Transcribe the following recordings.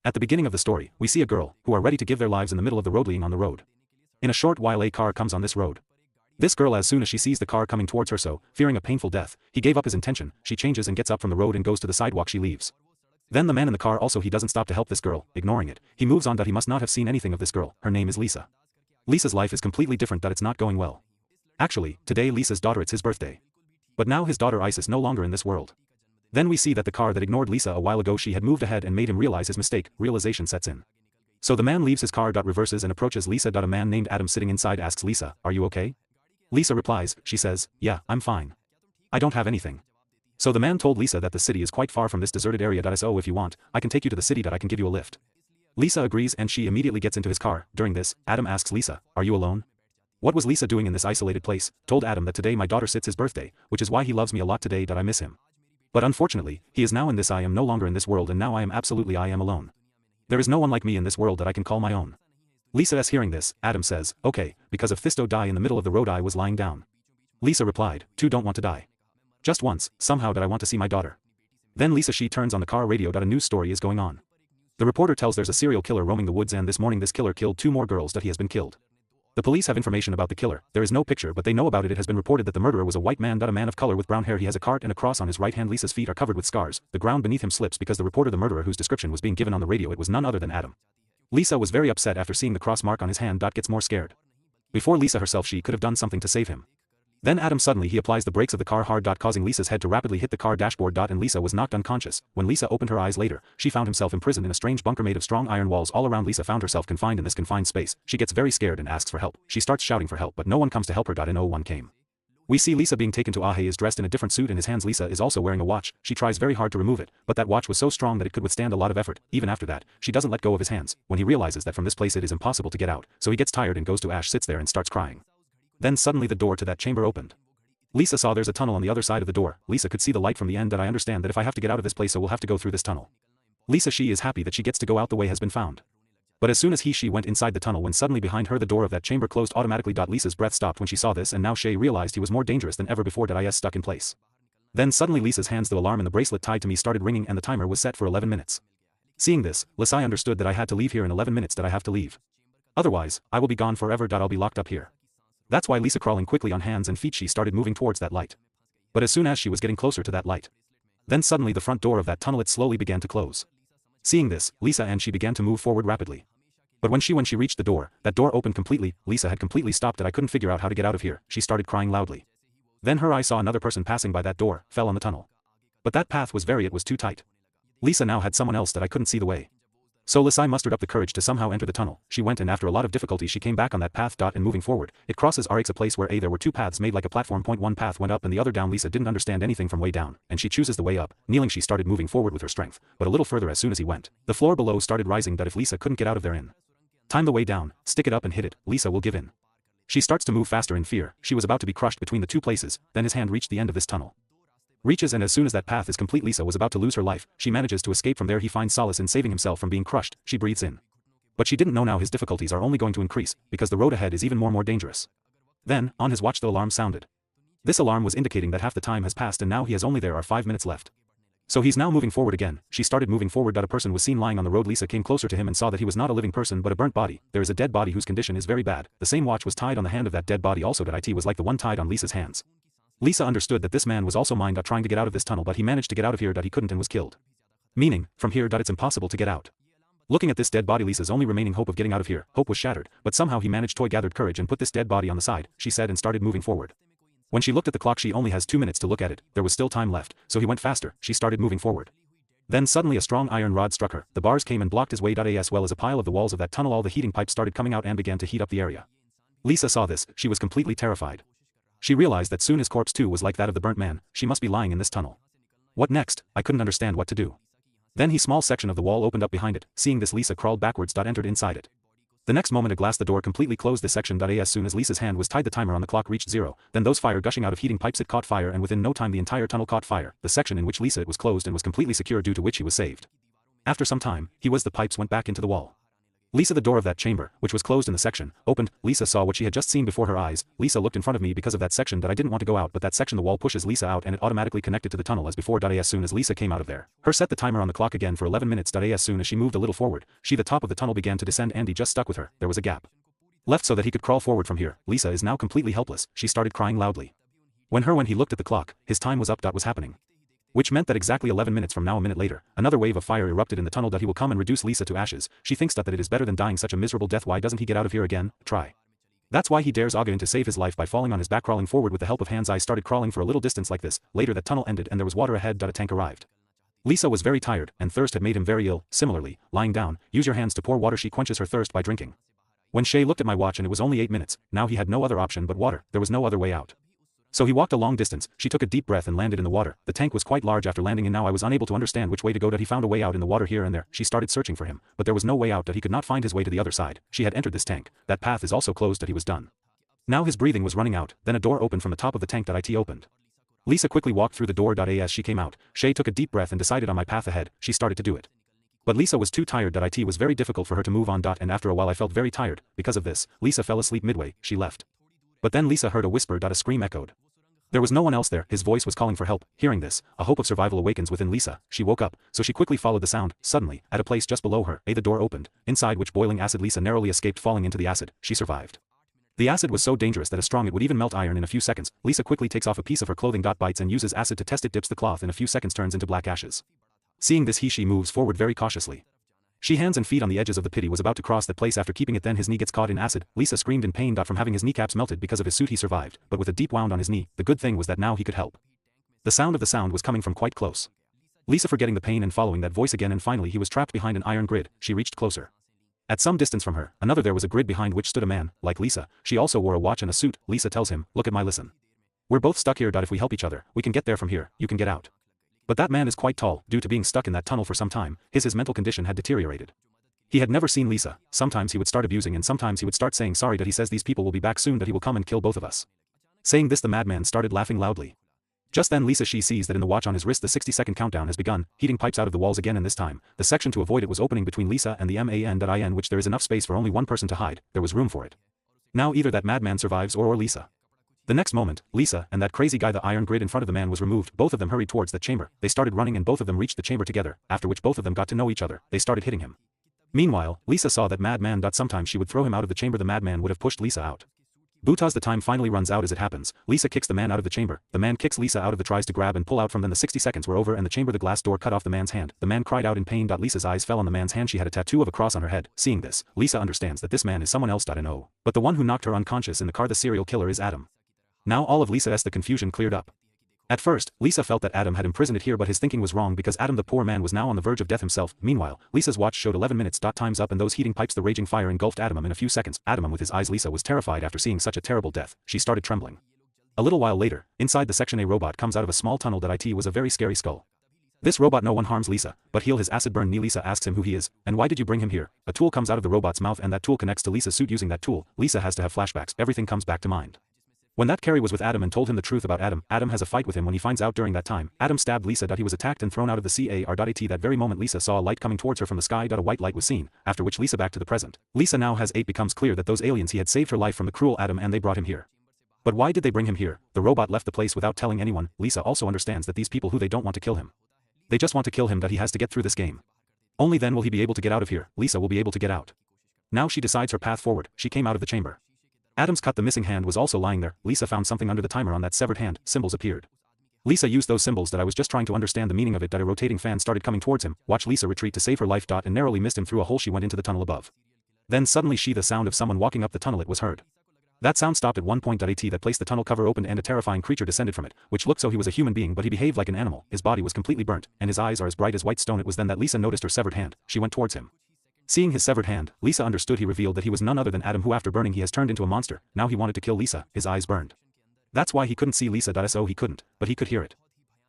At the beginning of the story, we see a girl, who are ready to give their lives in the middle of the road laying on the road. In a short while a car comes on this road. This girl, as soon as she sees the car coming towards her, so, fearing a painful death, he gave up his intention, she changes and gets up from the road and goes to the sidewalk. She leaves. Then the man in the car also, he doesn't stop to help this girl, ignoring it, he moves on. That he must not have seen anything of this girl. Her name is Lisa. Lisa's life is completely different. That it's not going well. Actually, today Lisa's daughter, it's his birthday. But now his daughter Isis no longer in this world. Then we see that the car that ignored Lisa a while ago, she had moved ahead and made him realize his mistake. Realization sets in. So the man leaves his car, reverses and approaches Lisa. A man named Adam sitting inside asks Lisa, "Are you okay?" Lisa replies, she says, "Yeah, I'm fine. I don't have anything." So the man told Lisa that the city is quite far from this deserted area. So if you want, I can take you to the city. I can give you a lift. Lisa agrees and she immediately gets into his car. During this, Adam asks Lisa, "Are you alone?" What was Lisa doing in this isolated place? Told Adam that today my daughter sits his birthday, which is why he loves me a lot today. I miss him. But unfortunately, he is now in this. I am no longer in this world, and now I am alone. There is no one like me in this world that I can call my own. Lisa is hearing this. Adam says, "Okay, because of Thisto die in the middle of the road I was lying down." Lisa replied, "Two don't want to die. Just once, somehow that I want to see my daughter." Then Lisa she turns on the car radio. A news story is going on. The reporter tells there's a serial killer roaming the woods, and this morning this killer killed 2 more girls. He has been killed. The police have information about the killer. There is no picture, but they know about it. It has been reported that the murderer was a white man. A man of color with brown hair. He has a cart and a cross on his right hand. Lisa's feet are covered with scars. The ground beneath him slips because the reporter, the murderer whose description was being given on the radio, it was none other than Adam. Lisa was very upset after seeing the cross mark on his hand. Gets more scared. Before Lisa herself, she could have done something to save him. Then Adam suddenly he applies the brakes of the car hard. Causing Lisa's head to rapidly hit the car dashboard. And Lisa was knocked unconscious. When Lisa opened her eyes later, she found himself imprisoned in a strange bunker made of strong iron walls all around. Lisa found herself confined in this confined space. She gets very scared and asks for help. She starts shouting for help, but no one comes to help her. No one came. We see Lisa being taken to Aakhir. Is dressed in a different suit in his hands. Lisa is also wearing a watch. She tries very hard to remove it, but that watch was so strong that it could withstand a lot of effort. Even after that, she doesn't let go of his hands. When he realizes that from this place it is impossible to get out, so he gets tired and goes to Ash, sits there and starts crying. Then suddenly the door to that chamber opened. Lisa saw there's a tunnel on the other side of the door. Lisa could see the light from the end. I understand that if I have to get out of this place, so we'll have to go through this tunnel. Lisa she is happy that she gets to go out. The way has been found. But as soon as she went inside the tunnel, when suddenly behind her the door of that chamber closed automatically. Lisa's breath stopped when she saw this, and now she realized he was more dangerous than ever before. Is stuck in place. Then suddenly Lisa's hands, the alarm and the bracelet tied to me started ringing, and the timer was set for 11 minutes. Seeing this, Lisa understood that I had to leave here in 11 minutes. That I have to leave. Otherwise, I will be gone forever. I'll be locked up here. That's why Lisa, crawling quickly on hands and feet, she started moving towards that light. But as soon as she was getting closer to that light, then suddenly the front door of that tunnel, it slowly began to close. Seeing this, Lisa and she began to move forward rapidly. But when she reached the door, that door opened completely. Lisa had completely stopped. I couldn't figure out how to get out of here. She started crying loudly. Then her eye saw another person passing by that door, fell on the tunnel. But that path was it was too tight. Lisa now had someone else that I couldn't see the way. So Lisa mustered up the courage to somehow enter the tunnel. She went, and after a lot of difficulty she came back on that path. And moving forward, it crosses a place where there were 2 paths made like a platform. One path went up and the other down. Lisa didn't understand anything from way down, and she chooses the way up. Kneeling, she started moving forward with her strength, but a little further as soon as he went, the floor below started rising. If Lisa couldn't get out of therein time, the way down, stick it up and hit it, Lisa will give in. She starts to move faster in fear. She was about to be crushed between the 2 places. Then his hand reached the end of this tunnel. Reaches, and as soon as that path is complete, Lisa was about to lose her life. She manages to escape from there. He finds solace in saving himself from being crushed. She breathes in. But she didn't know now his difficulties are only going to increase, because the road ahead is even more dangerous. Then, on his watch, the alarm sounded. This alarm was indicating that half the time has passed, and now he has only there are 5 minutes left. So he's now moving forward again. She started moving forward. A person was seen lying on the road. Lisa came closer to him and saw that he was not a living person but a burnt body. There is a dead body whose condition is very bad. The same watch was tied on the hand of that dead body also. It was like the one tied on Lisa's hands. Lisa understood that this man was also trying to get out of this tunnel, but he managed to get out of here. He couldn't and was killed. Meaning, from here it's impossible to get out. Looking at this dead body, Lisa's only remaining hope of getting out of here, hope was shattered, but somehow he managed to gathered courage and put this dead body on the side, she said, and started moving forward. When she looked at the clock, she only has 2 minutes to look at it. There was still time left, so he went faster. She started moving forward. Then suddenly a strong iron rod struck her. The bars came and blocked his way. As well as a pile of the walls of that tunnel, all the heating pipes started coming out and began to heat up the area. Lisa saw this. She was completely terrified. She realized that soon his corpse too was like that of the burnt man. She must be lying in this tunnel. What next? I couldn't understand what to do. Then small section of the wall opened up behind it. Seeing this, Lisa crawled backwards. Entered inside it. The next moment the door completely closed this section. As soon as Lisa's hand was tied, the timer on the clock reached 0. Then those fire gushing out of heating pipes, it caught fire, and within no time the entire tunnel caught fire. The section in which Lisa it was closed and was completely secure, due to which he was saved. After some time, the pipes went back into the wall. Lisa, the door of that chamber, which was closed in the section, opened. Lisa saw what she had just seen before her eyes. Lisa looked in front of me because of that section that I didn't want to go out, but that section the wall pushes Lisa out and it automatically connected to the tunnel as before. As soon as Lisa came out of there, her set the timer on the clock again for 11 minutes. As soon as she moved a little forward, the top of the tunnel began to descend. Andy just stuck with her. There was a gap left so that he could crawl forward from here. Lisa is now completely helpless. She started crying loudly. When he looked at the clock, his time was up. Was happening. Which meant that exactly 11 minutes from now, a minute later, another wave of fire erupted in the tunnel. He will come and reduce Lisa to ashes. She thinks that it is better than dying such a miserable death. Why doesn't he get out of here again? Try. That's why he dares Aakhir to save his life by falling on his back, crawling forward with the help of hands. I started crawling for a little distance like this. Later that tunnel ended and there was water ahead. A tank arrived. Lisa was very tired, and thirst had made him very ill. Similarly, lying down, use your hands to pour water. She quenches her thirst by drinking. When Shay looked at my watch and it was only 8 minutes, now he had no other option but water. There was no other way out. So he walked a long distance. She took a deep breath and landed in the water. The tank was quite large. After landing in, now I was unable to understand which way to go. He found a way out in the water here and there. She started searching for him, but there was no way out. He could not find his way to the other side. She had entered this tank. That path is also closed. He was done. Now his breathing was running out. Then a door opened from the top of the tank. It opened. Lisa quickly walked through the door. As she came out, Shay took a deep breath and decided on my path ahead. She started to do it. But Lisa was too tired. It was very difficult for her to move on. And after a while I felt very tired. Because of this, Lisa fell asleep midway. She left. But then Lisa heard a whisper. A scream echoed. There was no one else there. His voice was calling for help. Hearing this, a hope of survival awakens within Lisa. She woke up, so she quickly followed the sound. Suddenly, at a place just below her, the door opened, inside which boiling acid. Lisa narrowly escaped falling into the acid. She survived. The acid was so dangerous that it would even melt iron in a few seconds. Lisa quickly takes off a piece of her clothing. Bites and uses acid to test it. Dips the cloth in a few seconds, turns into black ashes. Seeing this, she moves forward very cautiously. She hands and feet on the edges of the pit. He was about to cross that place after keeping it, then his knee gets caught in acid. Lisa screamed in pain. From having his kneecaps melted because of his suit he survived, but with a deep wound on his knee. The good thing was that now he could help. The sound was coming from quite close. Lisa forgetting the pain and following that voice again, and finally he was trapped behind an iron grid. She reached closer. At some distance from her, there was a grid behind which stood a man, like Lisa. She also wore a watch and a suit. Lisa tells him, "Look at my listen. We're both stuck here. If we help each other, we can get there from here. You can get out." But that man is quite tall. Due to being stuck in that tunnel for some time, his mental condition had deteriorated. He had never seen Lisa. Sometimes he would start abusing and sometimes he would start saying sorry. He says these people will be back soon. He will come and kill both of us. Saying this, the madman started laughing loudly. Just then Lisa sees that in the watch on his wrist the 60-second countdown has begun. Heating pipes out of the walls again, and this time, the section to avoid it was opening between Lisa and the man. Which there is enough space for only one person to hide. There was room for it. Now either that madman survives or Lisa. The next moment, Lisa and that crazy guy, the iron grid in front of the man was removed. Both of them hurried towards that chamber. They started running and both of them reached the chamber together, after which both of them got to know each other. They started hitting him. Meanwhile, Lisa saw that madman. Sometimes she would throw him out of the chamber. The madman would have pushed Lisa out. The time finally runs out. As it happens, Lisa kicks the man out of the chamber. The man kicks Lisa out of the tries to grab and pull out from them. The 60 seconds were over and the chamber, the glass door cut off the man's hand. The man cried out in pain. Lisa's eyes fell on the man's hand. She had a tattoo of a cross on her head. Seeing this, Lisa understands that this man is someone else. No. But the one who knocked her unconscious in the car, the serial killer, is Adam. Now all of Lisa's the confusion cleared up. At first, Lisa felt that Adam had imprisoned it here, but his thinking was wrong because Adam, the poor man, was now on the verge of death himself. Meanwhile, Lisa's watch showed 11 minutes. Time's up and those heating pipes, the raging fire engulfed Adam in a few seconds. Adam with his eyes. Lisa was terrified after seeing such a terrible death. She started trembling. A little while later, inside the section, a robot comes out of a small tunnel. It was a very scary skull. This robot no one harms Lisa, but he'll his acid burn knee. Lisa asks him who he is, and why did you bring him here? A tool comes out of the robot's mouth and that tool connects to Lisa's suit. Using that tool, Lisa has to have flashbacks. Everything comes back to mind. When that Carrie was with Adam and told him the truth about Adam, Adam has a fight with him when he finds out. During that time, Adam stabbed Lisa. He was attacked and thrown out of the car. At that very moment Lisa saw a light coming towards her from the sky. A white light was seen, after which Lisa back to the present. Lisa now has 8. Becomes clear that those aliens he had saved her life from the cruel Adam and they brought him here. But why did they bring him here? The robot left the place without telling anyone. Lisa also understands that these people who they don't want to kill him. They just want to kill him. He has to get through this game. Only then will he be able to get out of here. Lisa will be able to get out. Now she decides her path forward. She came out of the chamber. Adam's cut, the missing hand, was also lying there. Lisa found something under the timer on that severed hand. Symbols appeared. Lisa used those symbols. I was just trying to understand the meaning of it. A rotating fan started coming towards him. Watch Lisa retreat to save her life. And narrowly missed him through a hole. She went into the tunnel above. Then suddenly the sound of someone walking up the tunnel. It was heard. That sound stopped at one point. That place, the tunnel cover opened and a terrifying creature descended from it, which looked so he was a human being, but he behaved like an animal. His body was completely burnt, and his eyes are as bright as white stone. It was then that Lisa noticed her severed hand. She went towards him. Seeing his severed hand, Lisa understood. He revealed that he was none other than Adam, who after burning he has turned into a monster. Now he wanted to kill Lisa. His eyes burned. That's why he couldn't see Lisa. So he couldn't, but he could hear it.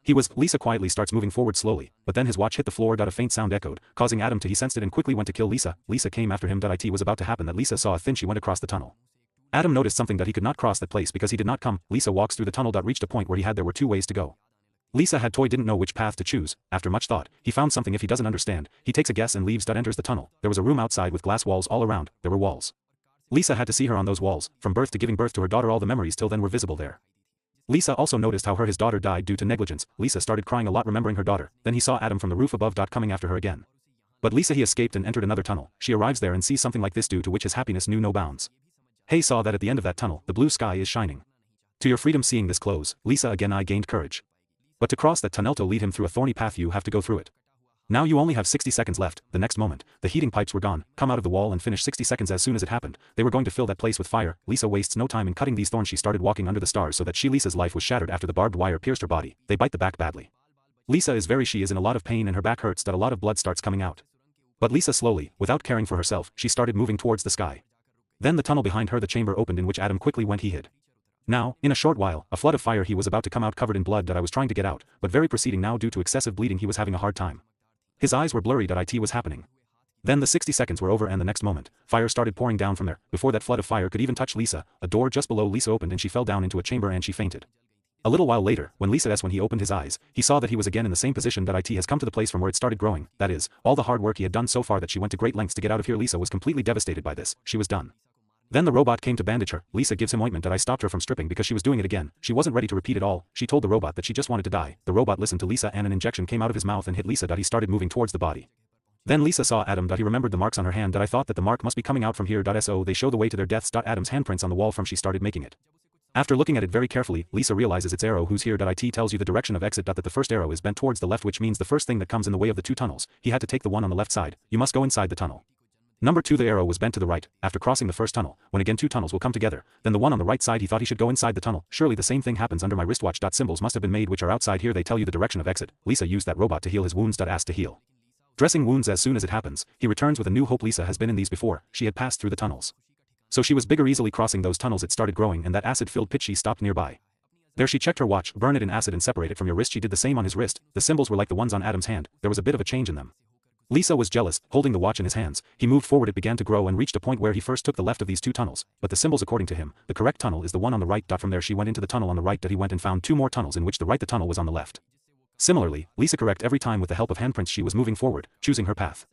Lisa quietly starts moving forward slowly, but then his watch hit the floor. A faint sound echoed, causing Adam to he sensed it and quickly went to kill Lisa. Lisa came after him. It was about to happen that Lisa saw a thin she went across the tunnel. Adam noticed something, that he could not cross that place because he did not come. Lisa walks through the tunnel. Reached a point where there were 2 ways to go. Lisa had toy didn't know which path to choose. After much thought, he found something. If he doesn't understand, he takes a guess and leaves. Enters the tunnel. There was a room outside with glass walls all around. There were walls. Lisa had to see her on those walls. From birth to giving birth to her daughter, all the memories till then were visible there. Lisa also noticed how his daughter died due to negligence. Lisa started crying a lot remembering her daughter. Then he saw Adam from the roof above. Coming after her again. But Lisa he escaped and entered another tunnel. She arrives there and sees something like this, due to which his happiness knew no bounds. He saw that at the end of that tunnel, the blue sky is shining. To your freedom. Seeing this close, Lisa again I gained courage. But to cross that tunnel to lead him through a thorny path, you have to go through it. Now you only have 60 seconds left. The next moment, the heating pipes were gone. Come out of the wall and finish 60 seconds. As soon as it happened, they were going to fill that place with fire. Lisa wastes no time in cutting these thorns. She started walking under the stars so that Lisa's life was shattered after the barbed wire pierced her body. They bite the back badly. Lisa is in a lot of pain and her back hurts. That a lot of blood starts coming out. But Lisa slowly, without caring for herself, she started moving towards the sky. Then the tunnel behind her, the chamber opened in which Adam quickly went. He hid. Now, in a short while, a flood of fire. He was about to come out covered in blood. I was trying to get out, but very proceeding now due to excessive bleeding. He was having a hard time. His eyes were blurry. It was happening. Then the 60 seconds were over and the next moment, fire started pouring down from there. Before that flood of fire could even touch Lisa, a door just below Lisa opened and she fell down into a chamber and she fainted. A little while later, when he opened his eyes, he saw that he was again in the same position. It has come to the place from where it started growing. That is, all the hard work he had done so far. That she went to great lengths to get out of here. Lisa was completely devastated by this. She was done. Then the robot came to bandage her. Lisa gives him ointment. I stopped her from stripping because she was doing it again. She wasn't ready to repeat it all. She told the robot that she just wanted to die. The robot listened to Lisa and an injection came out of his mouth and hit Lisa. He started moving towards the body. Then Lisa saw Adam. He remembered the marks on her hand. I thought that the mark must be coming out from here. So they show the way to their deaths. Adam's handprints on the wall from she started making it. After looking at it very carefully, Lisa realizes it's arrow who's here. It tells you the direction of exit. That the first arrow is bent towards the left, which means the first thing that comes in the way of the two tunnels. He had to take the one on the left side. You must go inside the tunnel. Number 2, the arrow was bent to the right. After crossing the first tunnel, when again two tunnels will come together, then the one on the right side, he thought he should go inside the tunnel. Surely the same thing happens under my wristwatch. Symbols must have been made which are outside here. They tell you the direction of exit. Lisa used that robot to heal his wounds. Asked to heal. Dressing wounds. As soon as it happens, he returns with a new hope. Lisa has been in these before. She had passed through the tunnels. So she was bigger. Easily crossing those tunnels, it started growing and that acid-filled pit. She stopped nearby. There she checked her watch. Burn it in acid and separate it from your wrist. She did the same on his wrist. The symbols were like the ones on Adam's hand. There was a bit of a change in them. Lisa was jealous. Holding the watch in his hands, he moved forward. It began to grow and reached a point where he first took the left of these two tunnels, but the symbols according to him, the correct tunnel is the one on the right. From there she went into the tunnel on the right. He went and found two more tunnels in which the tunnel was on the left. Similarly, Lisa correct every time with the help of handprints. She was moving forward, choosing her path.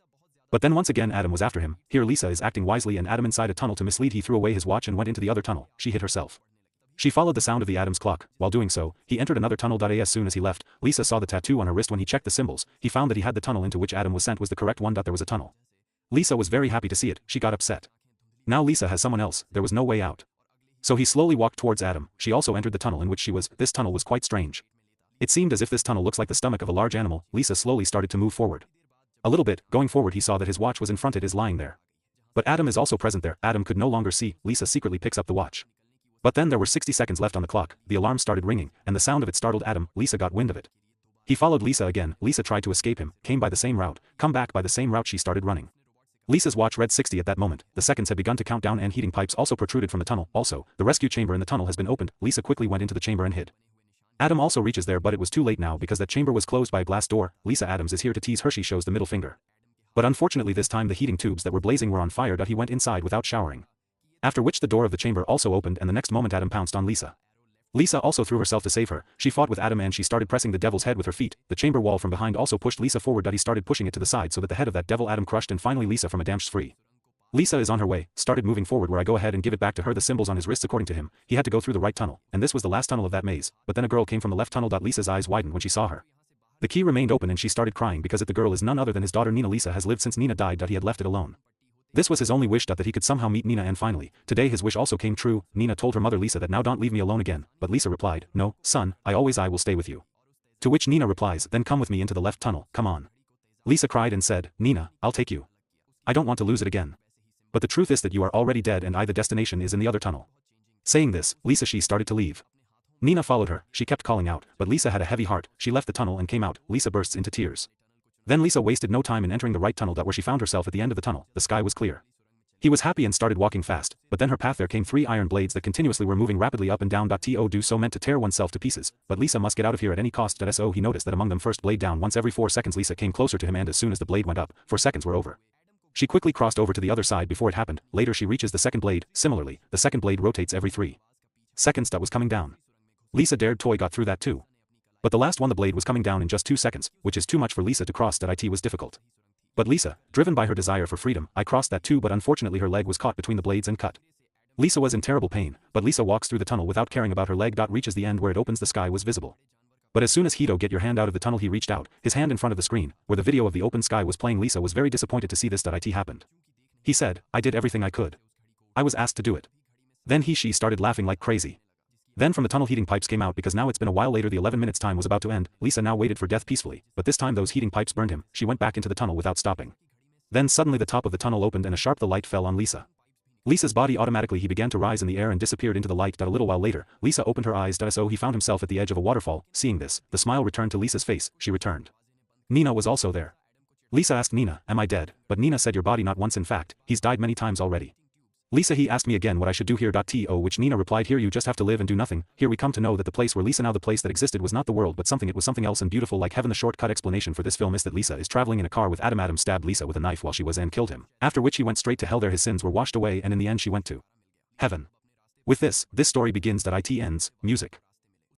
But then once again Adam was after him. Here Lisa is acting wisely and Adam inside a tunnel to mislead. He threw away his watch and went into the other tunnel. She hid herself. She followed the sound of the Adam's clock. While doing so, he entered another tunnel. As soon as he left, Lisa saw the tattoo on her wrist. When he checked the symbols, he found that he had the tunnel into which Adam was sent was the correct one. There was a tunnel. Lisa was very happy to see it. She got upset. Now Lisa has someone else. There was no way out. So he slowly walked towards Adam. She also entered the tunnel in which she was. This tunnel was quite strange. It seemed as if this tunnel looks like the stomach of a large animal. Lisa slowly started to move forward. A little bit, going forward, he saw that his watch was in front. It is lying there. But Adam is also present there. Adam could no longer see. Lisa secretly picks up the watch. But then there were 60 seconds left on the clock. The alarm started ringing, and the sound of it startled Adam. Lisa got wind of it. He followed Lisa again. Lisa tried to escape him, came by the same route, come back by the same route. She started running. Lisa's watch read 60 at that moment. The seconds had begun to count down and heating pipes also protruded from the tunnel. Also, the rescue chamber in the tunnel has been opened. Lisa quickly went into the chamber and hid. Adam also reaches there, but it was too late now because that chamber was closed by a glass door. Lisa Adams is here to tease her. She shows the middle finger. But unfortunately this time the heating tubes that were blazing were on fire. He went inside without showering. After which the door of the chamber also opened and the next moment Adam pounced on Lisa. Lisa also threw herself to save her. She fought with Adam and she started pressing the devil's head with her feet. The chamber wall from behind also pushed Lisa forward. He started pushing it to the side so that the head of that devil Adam crushed and finally Lisa from a damage free. Lisa is on her way, started moving forward where I go ahead and give it back to her. The symbols on his wrists according to him, he had to go through the right tunnel, and this was the last tunnel of that maze, but then a girl came from the left tunnel. Lisa's eyes widened when she saw her. The key remained open and she started crying because the girl is none other than his daughter Nina. Lisa has lived since Nina died. He had left it alone. This was his only wish that he could somehow meet Nina, and finally, today his wish also came true. Nina told her mother Lisa that now don't leave me alone again, but Lisa replied, no, son, I will stay with you. To which Nina replies, then come with me into the left tunnel, come on. Lisa cried and said, Nina, I'll take you. I don't want to lose it again. But the truth is that you are already dead and the destination is in the other tunnel. Saying this, Lisa she started to leave. Nina followed her, she kept calling out, but Lisa had a heavy heart. She left the tunnel and came out. Lisa bursts into tears. Then Lisa wasted no time in entering the right tunnel where she found herself at the end of the tunnel. The sky was clear. He was happy and started walking fast, but then her path there came 3 iron blades that continuously were moving rapidly up and down. To do so meant to tear oneself to pieces, but Lisa must get out of here at any cost. So he noticed that among them first blade down once every 4 seconds. Lisa came closer to him and as soon as the blade went up, 4 seconds were over. She quickly crossed over to the other side before it happened. Later she reaches the second blade. Similarly, the second blade rotates every 3 seconds. That was coming down. Lisa dared toy got through that too. But the last one, the blade was coming down in just 2 seconds, which is too much for Lisa to cross. That it was difficult. But Lisa, driven by her desire for freedom, I crossed that too, but unfortunately her leg was caught between the blades and cut. Lisa was in terrible pain, but Lisa walks through the tunnel without caring about her leg. Reaches the end where it opens. The sky was visible. But as soon as Hito get your hand out of the tunnel, he reached out, his hand in front of the screen, where the video of the open sky was playing. Lisa was very disappointed to see this. It happened. He said, I did everything I could. I was asked to do it. Then she started laughing like crazy. Then from the tunnel heating pipes came out because now it's been a while later. The 11 minutes time was about to end. Lisa now waited for death peacefully, but this time those heating pipes burned him. She went back into the tunnel without stopping. Then suddenly the top of the tunnel opened and a sharp light fell on Lisa. Lisa's body automatically he began to rise in the air and disappeared into the light. A little while later, Lisa opened her eyes. So he found himself at the edge of a waterfall. Seeing this, the smile returned to Lisa's face. She returned. Nina was also there. Lisa asked Nina, am I dead? But Nina said, your body not once, in fact, he's died many times already. Lisa, he asked me again what I should do here. To which Nina replied, here you just have to live and do nothing. Here we come to know that the place where Lisa now the place that existed was not the world but something. It was something else and beautiful like heaven. The shortcut explanation for this film is that Lisa is traveling in a car with Adam. Adam stabbed Lisa with a knife while she was and killed him. After which he went straight to hell. There his sins were washed away and in the end she went to heaven. With this story begins. It ends. Music.